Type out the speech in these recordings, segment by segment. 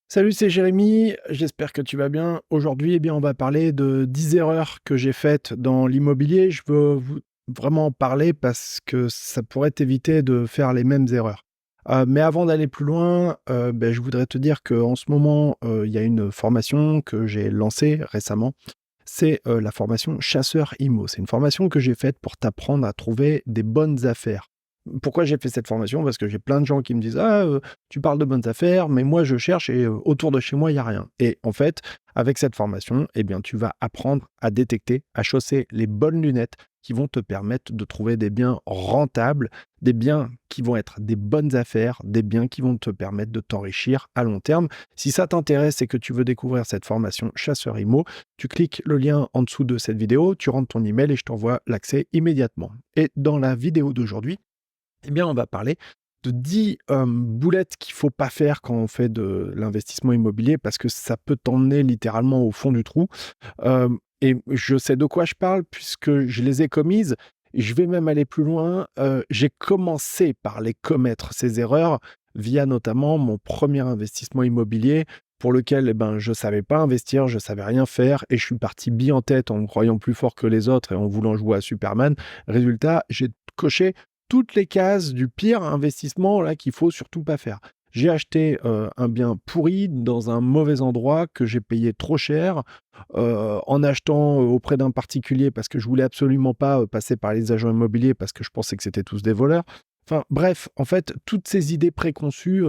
Salut, c'est Jérémy, j'espère que tu vas bien. Aujourd'hui, on va parler de 10 erreurs que j'ai faites dans l'immobilier. Je veux vraiment en parler parce que ça pourrait t'éviter de faire les mêmes erreurs. Mais avant d'aller plus loin, je voudrais te dire qu'en ce moment, il y a une formation que j'ai lancée récemment. C'est la formation Chasseur IMO. C'est une formation que j'ai faite pour t'apprendre à trouver des bonnes affaires. Pourquoi j'ai fait cette formation? Parce que j'ai plein de gens qui me disent: «Ah, tu parles de bonnes affaires, mais moi je cherche et autour de chez moi, il y a rien». Et en fait, avec cette formation, tu vas apprendre à détecter, à chausser les bonnes lunettes qui vont te permettre de trouver des biens rentables, des biens qui vont être des bonnes affaires, des biens qui vont te permettre de t'enrichir à long terme. Si ça t'intéresse et que tu veux découvrir cette formation Chasseur IMO, tu cliques le lien en dessous de cette vidéo, tu rentres ton email et je t'envoie l'accès immédiatement. Et dans la vidéo d'aujourd'hui, on va parler de 10 boulettes qu'il faut pas faire quand on fait de l'investissement immobilier parce que ça peut t'emmener littéralement au fond du trou. Et je sais de quoi je parle puisque je les ai commises. Je vais même aller plus loin. J'ai commencé par les commettre, ces erreurs, via notamment mon premier investissement immobilier pour lequel je savais pas investir, je savais rien faire et je suis parti bille en tête en me croyant plus fort que les autres et en voulant jouer à Superman. Résultat, j'ai coché toutes les cases du pire investissement là qu'il faut surtout pas faire. J'ai acheté un bien pourri dans un mauvais endroit que j'ai payé trop cher en achetant auprès d'un particulier parce que je voulais absolument pas passer par les agents immobiliers parce que je pensais que c'était tous des voleurs. Enfin bref, en fait, toutes ces idées préconçues,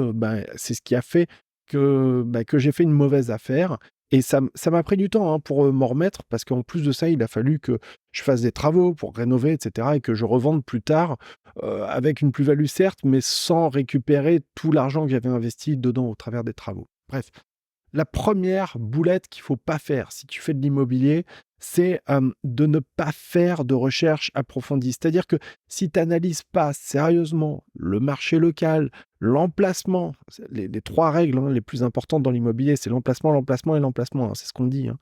c'est ce qui a fait que j'ai fait une mauvaise affaire. Et ça m'a pris du temps hein, pour m'en remettre parce qu'en plus de ça, il a fallu que je fasse des travaux pour rénover, etc. et que je revende plus tard avec une plus-value certes, mais sans récupérer tout l'argent que j'avais investi dedans au travers des travaux. Bref, la première boulette qu'il faut pas faire si tu fais de l'immobilier, c'est de ne pas faire de recherche approfondie. C'est-à-dire que si tu n'analyses pas sérieusement le marché local, l'emplacement, les trois règles hein, les plus importantes dans l'immobilier, c'est l'emplacement, l'emplacement et l'emplacement, hein, c'est ce qu'on dit. Hein.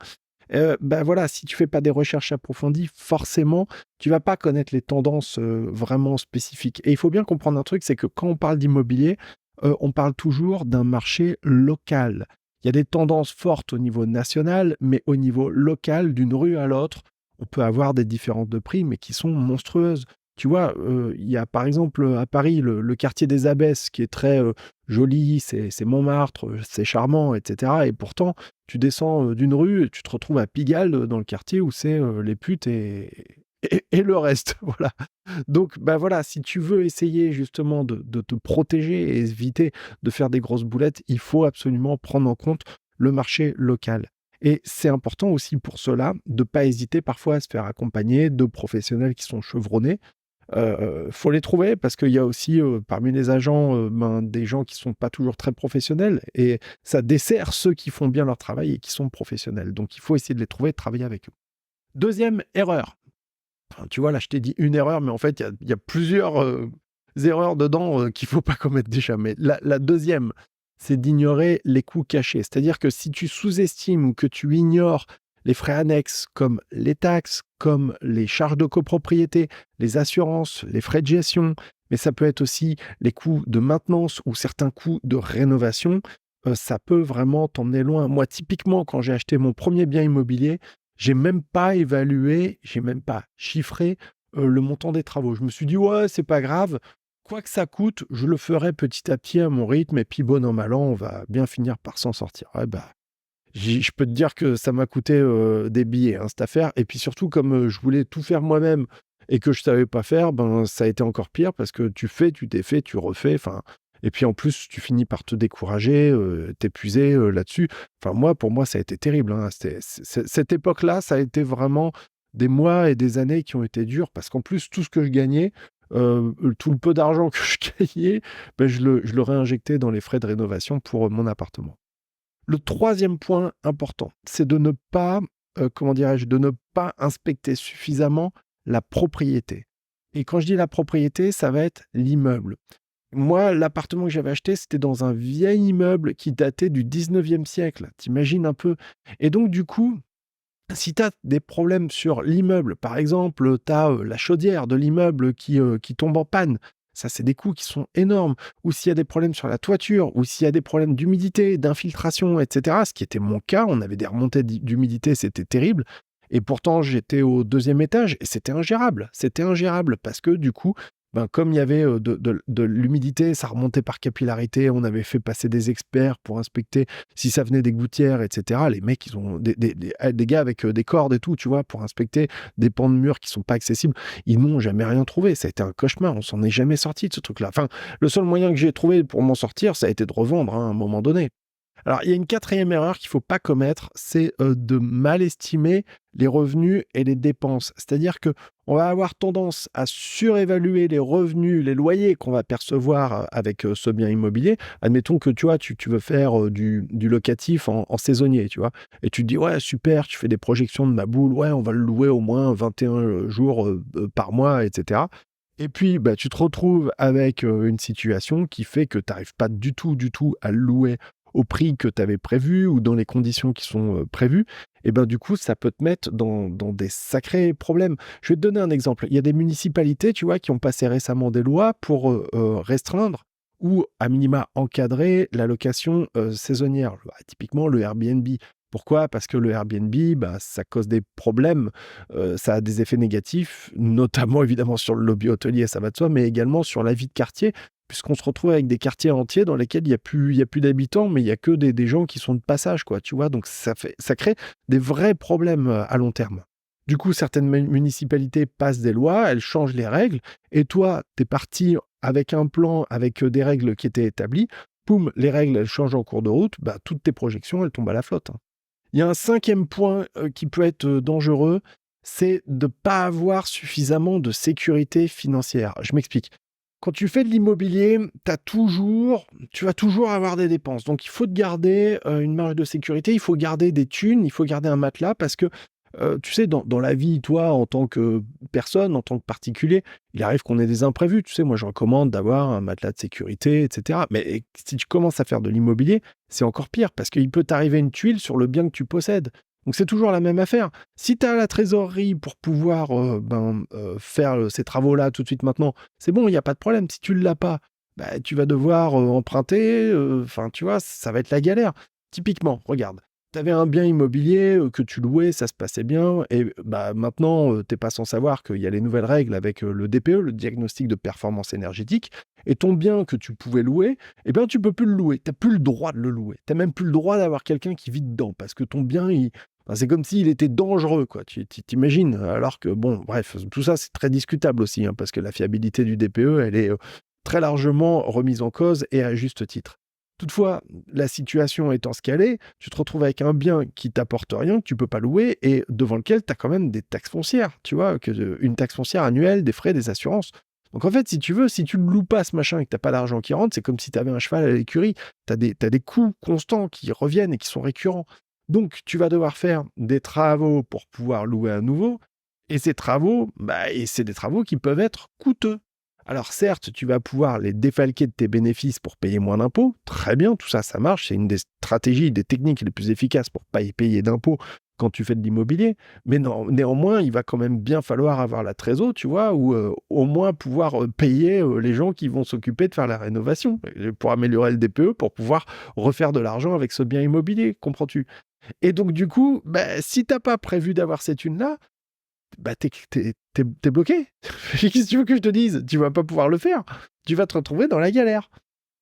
Voilà, si tu fais pas des recherches approfondies, forcément, tu vas pas connaître les tendances vraiment spécifiques. Et il faut bien comprendre un truc, c'est que quand on parle d'immobilier, on parle toujours d'un marché local. Il y a des tendances fortes au niveau national, mais au niveau local, d'une rue à l'autre, on peut avoir des différences de prix, mais qui sont monstrueuses. Tu vois, il y a par exemple à Paris le quartier des Abbesses qui est très joli, c'est Montmartre, c'est charmant, etc. Et pourtant, tu descends d'une rue et tu te retrouves à Pigalle dans le quartier où c'est les putes et le reste. Voilà. Donc, voilà, si tu veux essayer justement de te protéger et éviter de faire des grosses boulettes, il faut absolument prendre en compte le marché local. Et c'est important aussi pour cela de ne pas hésiter parfois à se faire accompagner de professionnels qui sont chevronnés. Faut les trouver parce qu'il y a aussi parmi les agents des gens qui sont pas toujours très professionnels et ça dessert ceux qui font bien leur travail et qui sont professionnels. Donc il faut essayer de les trouver et de travailler avec eux. Deuxième erreur. Enfin, tu vois, là, je t'ai dit une erreur, mais en fait, il y a plusieurs erreurs dedans qu'il ne faut pas commettre déjà. Mais la deuxième, c'est d'ignorer les coûts cachés. C'est-à-dire que si tu sous-estimes ou que tu ignores les frais annexes comme les taxes, comme les charges de copropriété, les assurances, les frais de gestion, mais ça peut être aussi les coûts de maintenance ou certains coûts de rénovation, ça peut vraiment t'emmener loin. Moi, typiquement, quand j'ai acheté mon premier bien immobilier, j'ai même pas évalué, j'ai même pas chiffré le montant des travaux. Je me suis dit: «Ouais, c'est pas grave, quoi que ça coûte, je le ferai petit à petit à mon rythme et puis bon an mal an, on va bien finir par s'en sortir». Ouais, je peux te dire que ça m'a coûté des billets, hein, cette affaire. Et puis surtout, comme je voulais tout faire moi-même et que je savais pas faire, ça a été encore pire parce que tu fais, tu défais, tu refais. Enfin, et puis en plus, tu finis par te décourager, t'épuiser là-dessus. Enfin, pour moi, ça a été terrible. Hein. Cette époque-là, ça a été vraiment des mois et des années qui ont été durs parce qu'en plus, tout ce que je gagnais, tout le peu d'argent que je gagnais, je le réinjectais dans les frais de rénovation pour mon appartement. Le troisième point important, c'est de ne pas, comment dirais-je, de ne pas inspecter suffisamment la propriété. Et quand je dis la propriété, ça va être l'immeuble. Moi, l'appartement que j'avais acheté, c'était dans un vieil immeuble qui datait du 19e siècle. T'imagines un peu? Et donc, du coup, si tu as des problèmes sur l'immeuble, par exemple, tu as la chaudière de l'immeuble qui tombe en panne, Ça, c'est des coûts qui sont énormes. Ou s'il y a des problèmes sur la toiture, ou s'il y a des problèmes d'humidité, d'infiltration, etc. Ce qui était mon cas, on avait des remontées d'humidité, c'était terrible. Et pourtant, j'étais au deuxième étage et c'était ingérable. C'était ingérable parce que du coup, ben, comme il y avait de l'humidité, ça remontait par capillarité. On avait fait passer des experts pour inspecter si ça venait des gouttières, etc. Les mecs, ils ont des gars avec des cordes et tout, tu vois, pour inspecter des pans de murs qui sont pas accessibles. Ils n'ont jamais rien trouvé. Ça a été un cauchemar. On s'en est jamais sorti de ce truc-là. Enfin, le seul moyen que j'ai trouvé pour m'en sortir, ça a été de revendre hein, à un moment donné. Alors, il y a une quatrième erreur qu'il ne faut pas commettre, c'est de mal estimer les revenus et les dépenses. C'est-à-dire que on va avoir tendance à surévaluer les revenus, les loyers qu'on va percevoir avec ce bien immobilier. Admettons que tu vois, tu veux faire du locatif en saisonnier, tu vois. Et tu te dis, ouais, super, tu fais des projections de ma boule, ouais, on va le louer au moins 21 jours par mois, etc. Et puis, bah, tu te retrouves avec une situation qui fait que tu n'arrives pas du tout à le louer au prix que tu avais prévu ou dans les conditions qui sont prévues. Et ben du coup, ça peut te mettre dans des sacrés problèmes. Je vais te donner un exemple. Il y a des municipalités, tu vois, qui ont passé récemment des lois pour restreindre ou à minima encadrer la location saisonnière. Bah, typiquement le Airbnb. Pourquoi? Parce que le Airbnb, bah, ça cause des problèmes, ça a des effets négatifs, notamment évidemment sur le lobby hôtelier, ça va de soi, mais également sur la vie de quartier, puisqu'on se retrouve avec des quartiers entiers dans lesquels il y a plus d'habitants, mais il y a que des gens qui sont de passage, quoi, tu vois? Donc ça crée des vrais problèmes, à long terme. Du coup, certaines municipalités passent des lois, elles changent les règles et toi, tu es parti avec un plan, avec, des règles qui étaient établies. Poum, les règles, elles changent en cours de route, bah, toutes tes projections, elles tombent à la flotte, hein. Il y a un cinquième point qui peut être dangereux, c'est de ne pas avoir suffisamment de sécurité financière. Je m'explique. Quand tu fais de l'immobilier, tu vas toujours avoir des dépenses. Donc, il faut te garder une marge de sécurité, il faut garder des thunes, il faut garder un matelas parce que, tu sais, dans la vie, toi, en tant que personne, en tant que particulier, il arrive qu'on ait des imprévus. Tu sais, moi, je recommande d'avoir un matelas de sécurité, etc. Mais si tu commences à faire de l'immobilier, c'est encore pire parce qu'il peut t'arriver une tuile sur le bien que tu possèdes. Donc, c'est toujours la même affaire. Si tu as la trésorerie pour pouvoir faire ces travaux-là tout de suite maintenant, c'est bon, il n'y a pas de problème. Si tu ne l'as pas, bah, tu vas devoir emprunter. Enfin, tu vois, ça va être la galère. Typiquement, regarde. Tu avais un bien immobilier que tu louais, ça se passait bien, et bah, maintenant, tu n'es pas sans savoir qu'il y a les nouvelles règles avec le DPE, le diagnostic de performance énergétique, et ton bien que tu pouvais louer, eh bien, tu peux plus le louer, tu n'as plus le droit de le louer, tu n'as même plus le droit d'avoir quelqu'un qui vit dedans, parce que ton bien, enfin, c'est comme s'il était dangereux, quoi. Tu t'imagines, alors que, bon, bref, tout ça, c'est très discutable aussi, hein, parce que la fiabilité du DPE, elle est très largement remise en cause, et à juste titre. Toutefois, la situation étant ce qu'elle est, tu te retrouves avec un bien qui t'apporte rien, que tu peux pas louer et devant lequel tu as quand même des taxes foncières, tu vois, une taxe foncière annuelle, des frais, des assurances. Donc en fait, si tu veux, si tu ne loues pas ce machin et que tu n'as pas d'argent qui rentre, c'est comme si tu avais un cheval à l'écurie, t'as des coûts constants qui reviennent et qui sont récurrents. Donc tu vas devoir faire des travaux pour pouvoir louer à nouveau, et ces travaux, bah, et c'est des travaux qui peuvent être coûteux. Alors certes, tu vas pouvoir les défalquer de tes bénéfices pour payer moins d'impôts. Très bien, tout ça, ça marche. C'est une des stratégies, des techniques les plus efficaces pour ne pas y payer d'impôts quand tu fais de l'immobilier. Mais non, néanmoins, il va quand même bien falloir avoir la trésor, tu vois, ou au moins pouvoir payer les gens qui vont s'occuper de faire la rénovation pour améliorer le DPE, pour pouvoir refaire de l'argent avec ce bien immobilier, comprends-tu? Et donc du coup, bah, si t'as pas prévu d'avoir cette thune-là, bah, t'es bloqué. Qu'est-ce que tu veux que je te dise? Tu vas pas pouvoir le faire. Tu vas te retrouver dans la galère.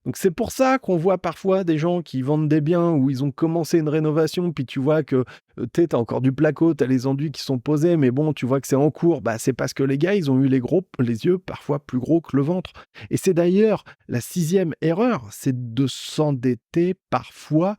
Donc c'est pour ça qu'on voit parfois des gens qui vendent des biens où ils ont commencé une rénovation, puis tu vois que t'as encore du placo, t'as les enduits qui sont posés, mais bon, tu vois que c'est en cours. Bah, c'est parce que les gars, ils ont eu les yeux parfois plus gros que le ventre. Et c'est d'ailleurs la sixième erreur, c'est de s'endetter parfois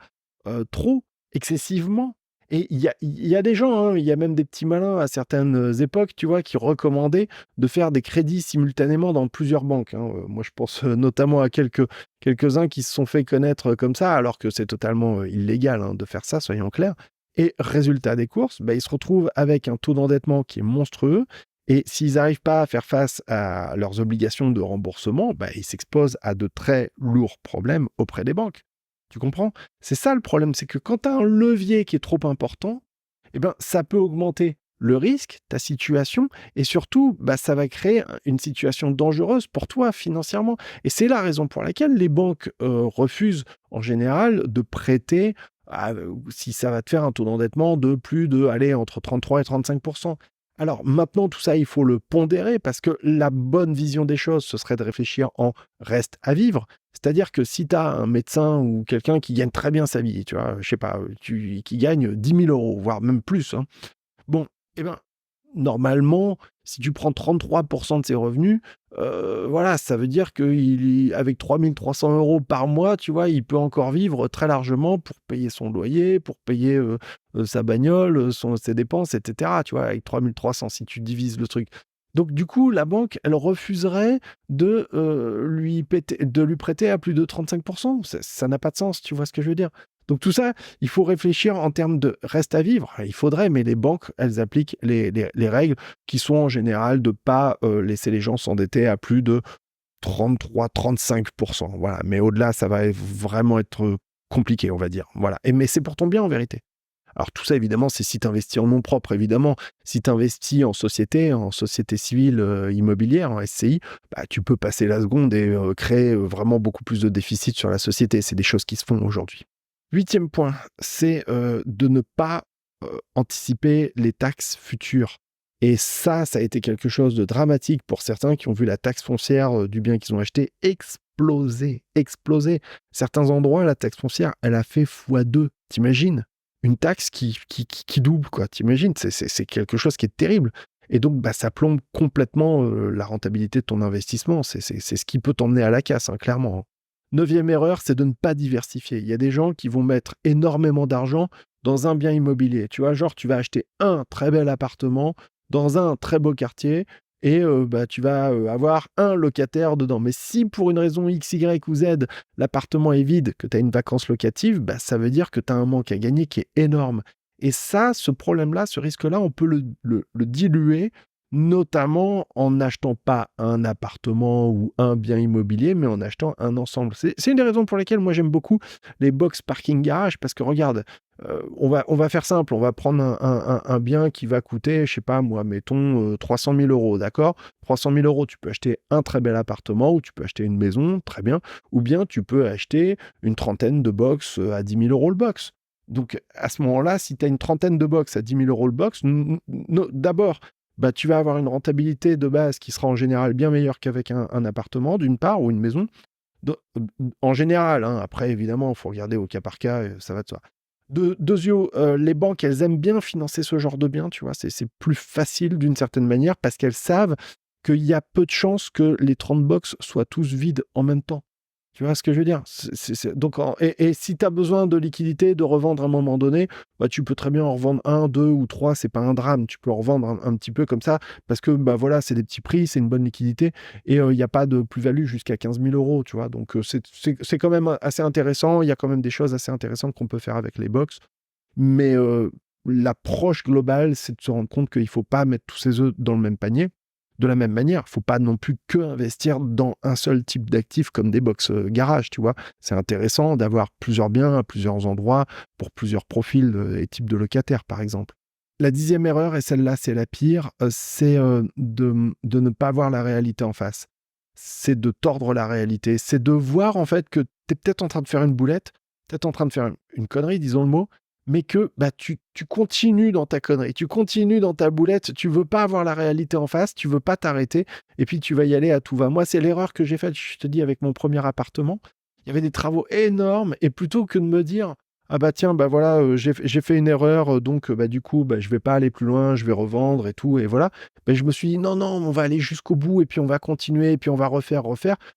trop, excessivement. Et il y a des gens, hein, il y a même des petits malins à certaines époques, tu vois, qui recommandaient de faire des crédits simultanément dans plusieurs banques, hein. Moi, je pense notamment à quelques-uns qui se sont fait connaître comme ça, alors que c'est totalement illégal hein, de faire ça, soyons clairs. Et résultat des courses, bah, ils se retrouvent avec un taux d'endettement qui est monstrueux. Et s'ils n'arrivent pas à faire face à leurs obligations de remboursement, bah, ils s'exposent à de très lourds problèmes auprès des banques. Tu comprends? C'est ça le problème, c'est que quand tu as un levier qui est trop important, eh ben, ça peut augmenter le risque, ta situation, et surtout, bah, ça va créer une situation dangereuse pour toi financièrement. Et c'est la raison pour laquelle les banques refusent en général de prêter si ça va te faire un taux d'endettement de plus de, allez, entre 33 et 35%. Alors maintenant, tout ça, il faut le pondérer parce que la bonne vision des choses, ce serait de réfléchir en reste à vivre. C'est-à-dire que si tu as un médecin ou quelqu'un qui gagne très bien sa vie, tu vois, je sais pas, qui gagne 10 000 euros, voire même plus, hein, bon, eh ben, normalement, si tu prends 33% de ses revenus, voilà, ça veut dire qu'avec 3 300 € par mois, tu vois, il peut encore vivre très largement pour payer son loyer, pour payer sa bagnole, ses dépenses, etc. Tu vois, avec 3 300, si tu divises le truc. Donc, du coup, la banque, elle refuserait de lui prêter à plus de 35%. Ça n'a pas de sens, tu vois ce que je veux dire? Donc tout ça, il faut réfléchir en termes de reste à vivre. Il faudrait, mais les banques, elles appliquent les règles qui sont en général de ne pas laisser les gens s'endetter à plus de 33-35%. Voilà. Mais au-delà, ça va vraiment être compliqué, on va dire. Voilà. Mais c'est pour ton bien en vérité. Alors tout ça, évidemment, c'est si tu investis en nom propre, évidemment. Si tu investis en société civile immobilière, en SCI, bah, tu peux passer la seconde et créer vraiment beaucoup plus de déficit sur la société. C'est des choses qui se font aujourd'hui. 8e point, c'est de ne pas anticiper les taxes futures. Et ça a été quelque chose de dramatique pour certains qui ont vu la taxe foncière du bien qu'ils ont acheté exploser, exploser. Certains endroits, la taxe foncière, elle a fait x2. T'imagines? Une taxe qui double, quoi. T'imagines? C'est quelque chose qui est terrible. Et donc, bah, ça plombe complètement la rentabilité de ton investissement. C'est ce qui peut t'emmener à la casse, hein, clairement, hein. 9e erreur, c'est de ne pas diversifier. Il y a des gens qui vont mettre énormément d'argent dans un bien immobilier. Tu vois, genre, tu vas acheter un très bel appartement dans un très beau quartier et bah, tu vas avoir un locataire dedans. Mais si pour une raison X, Y ou Z, l'appartement est vide, que tu as une vacance locative, bah, ça veut dire que tu as un manque à gagner qui est énorme. Et ça, ce problème-là, ce risque-là, on peut le diluer, notamment en n'achetant pas un appartement ou un bien immobilier, mais en achetant un ensemble. C'est une des raisons pour lesquelles moi j'aime beaucoup les box parking garage, parce que regarde, on va faire simple, on va prendre un bien qui va coûter, je sais pas moi, mettons 300 000 €, d'accord? 300 000 €, tu peux acheter un très bel appartement ou tu peux acheter une maison, très bien, ou bien tu peux acheter une trentaine de box à 10 000 € le box. Donc à ce moment-là, si tu as une trentaine de box à 10 000 € le box, d'abord, bah, tu vas avoir une rentabilité de base qui sera en général bien meilleure qu'avec un appartement, d'une part, ou une maison. En général, hein. Après, évidemment, il faut regarder au cas par cas, ça va de soi. Deuxièmement, les banques, elles aiment bien financer ce genre de biens, tu vois. C'est plus facile d'une certaine manière parce qu'elles savent qu'il y a peu de chances que les 30 box soient tous vides en même temps. Tu vois ce que je veux dire? Donc, et si tu as besoin de liquidité, de revendre à un moment donné, bah, tu peux très bien en revendre un, deux ou trois, c'est pas un drame. Tu peux en revendre un petit peu comme ça, parce que bah, voilà, c'est des petits prix, c'est une bonne liquidité, et il n'y a pas de plus-value jusqu'à 15 000 €, tu vois. Donc c'est quand même assez intéressant, il y a quand même des choses assez intéressantes qu'on peut faire avec les box, mais l'approche globale, c'est de se rendre compte qu'il ne faut pas mettre tous ses œufs dans le même panier. De la même manière, il ne faut pas non plus que investir dans un seul type d'actif comme des box garage, tu vois. C'est intéressant d'avoir plusieurs biens à plusieurs endroits pour plusieurs profils et types de locataires, par exemple. La 10e erreur, et celle-là, c'est la pire, c'est de ne pas voir la réalité en face. C'est de tordre la réalité. C'est de voir, en fait, que tu es peut-être en train de faire une boulette, peut-être en train de faire une connerie, disons le mot, mais que bah, tu continues dans ta connerie, tu continues dans ta boulette, tu veux pas avoir la réalité en face, tu veux pas t'arrêter, et puis tu vas y aller à tout va. Moi, c'est l'erreur que j'ai faite, je te dis, avec mon premier appartement. Il y avait des travaux énormes, et plutôt que de me dire, ah bah tiens, bah voilà, j'ai fait une erreur, donc bah, du coup, bah, je vais pas aller plus loin, je vais revendre et tout, et voilà. Bah, je me suis dit, non, non, on va aller jusqu'au bout, et puis on va continuer, et puis on va refaire.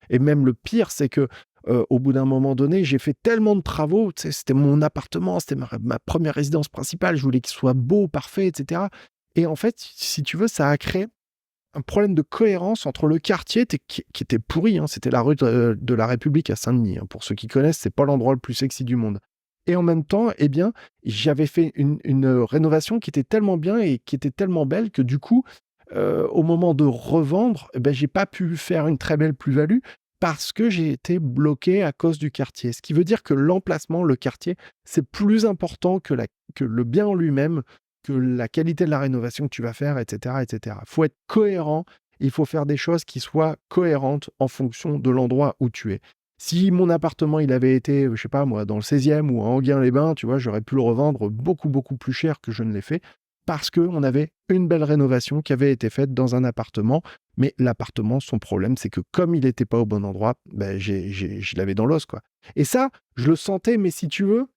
Et même le pire, c'est que au bout d'un moment donné, j'ai fait tellement de travaux, tu sais, c'était mon appartement, c'était ma première résidence principale, je voulais qu'il soit beau, parfait, etc. Et en fait, si tu veux, ça a créé un problème de cohérence entre le quartier qui était pourri, hein, c'était la rue de la République à Saint-Denis, hein, pour ceux qui connaissent, c'est pas l'endroit le plus sexy du monde. Et en même temps, eh bien, j'avais fait une rénovation qui était tellement bien et qui était tellement belle que du coup, au moment de revendre, eh ben, j'ai pas pu faire une très belle plus-value parce que j'ai été bloqué à cause du quartier. Ce qui veut dire que l'emplacement, le quartier, c'est plus important que le bien en lui-même que la qualité de la rénovation que tu vas faire, etc., etc. Il faut être cohérent. Il faut faire des choses qui soient cohérentes en fonction de l'endroit où tu es. Si mon appartement, il avait été, je sais pas moi, dans le 16e ou à Enghien-les-Bains, tu vois, j'aurais pu le revendre beaucoup, beaucoup plus cher que je ne l'ai fait parce qu'on avait une belle rénovation qui avait été faite dans un appartement. Mais l'appartement, son problème, c'est que comme il n'était pas au bon endroit, ben, je l'avais dans l'os, quoi. Et ça, je le sentais, mais si tu veux,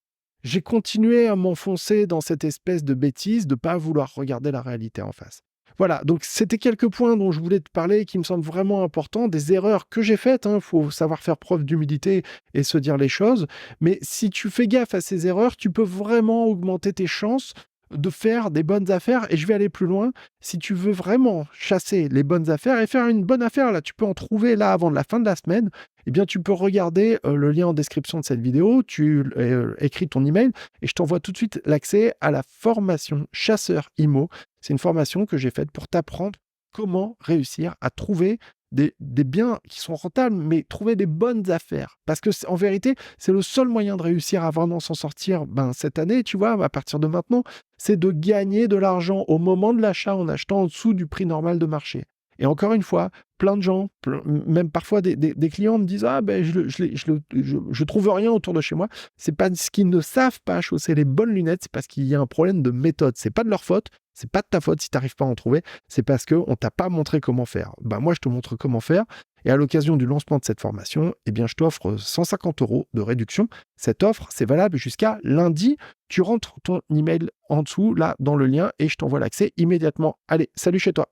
j'ai continué à m'enfoncer dans cette espèce de bêtise de ne pas vouloir regarder la réalité en face. Voilà, donc c'était quelques points dont je voulais te parler qui me semblent vraiment importants, des erreurs que j'ai faites, il faut savoir faire preuve d'humilité et se dire les choses, mais si tu fais gaffe à ces erreurs, tu peux vraiment augmenter tes chances de faire des bonnes affaires, et je vais aller plus loin, si tu veux vraiment chasser les bonnes affaires et faire une bonne affaire, là tu peux en trouver là avant la fin de la semaine, eh bien tu peux regarder le lien en description de cette vidéo, tu écris ton email et je t'envoie tout de suite l'accès à la formation Chasseur IMO. C'est une formation que j'ai faite pour t'apprendre comment réussir à trouver des biens qui sont rentables, mais trouver des bonnes affaires. Parce que en vérité, c'est le seul moyen de réussir à vraiment s'en sortir cette année, tu vois, à partir de maintenant, c'est de gagner de l'argent au moment de l'achat en achetant en dessous du prix normal de marché. Et encore une fois, plein de gens, même parfois des clients me disent « Ah ben je trouve rien autour de chez moi ». C'est parce qu'ils ne savent pas chausser les bonnes lunettes, c'est parce qu'il y a un problème de méthode. C'est pas de leur faute, c'est pas de ta faute si tu n'arrives pas à en trouver, c'est parce qu'on t'a pas montré comment faire. Moi, je te montre comment faire. Et à l'occasion du lancement de cette formation, eh bien, je t'offre 150 € de réduction. Cette offre, c'est valable jusqu'à lundi. Tu rentres ton email en dessous, là, dans le lien, et je t'envoie l'accès immédiatement. Allez, salut chez toi.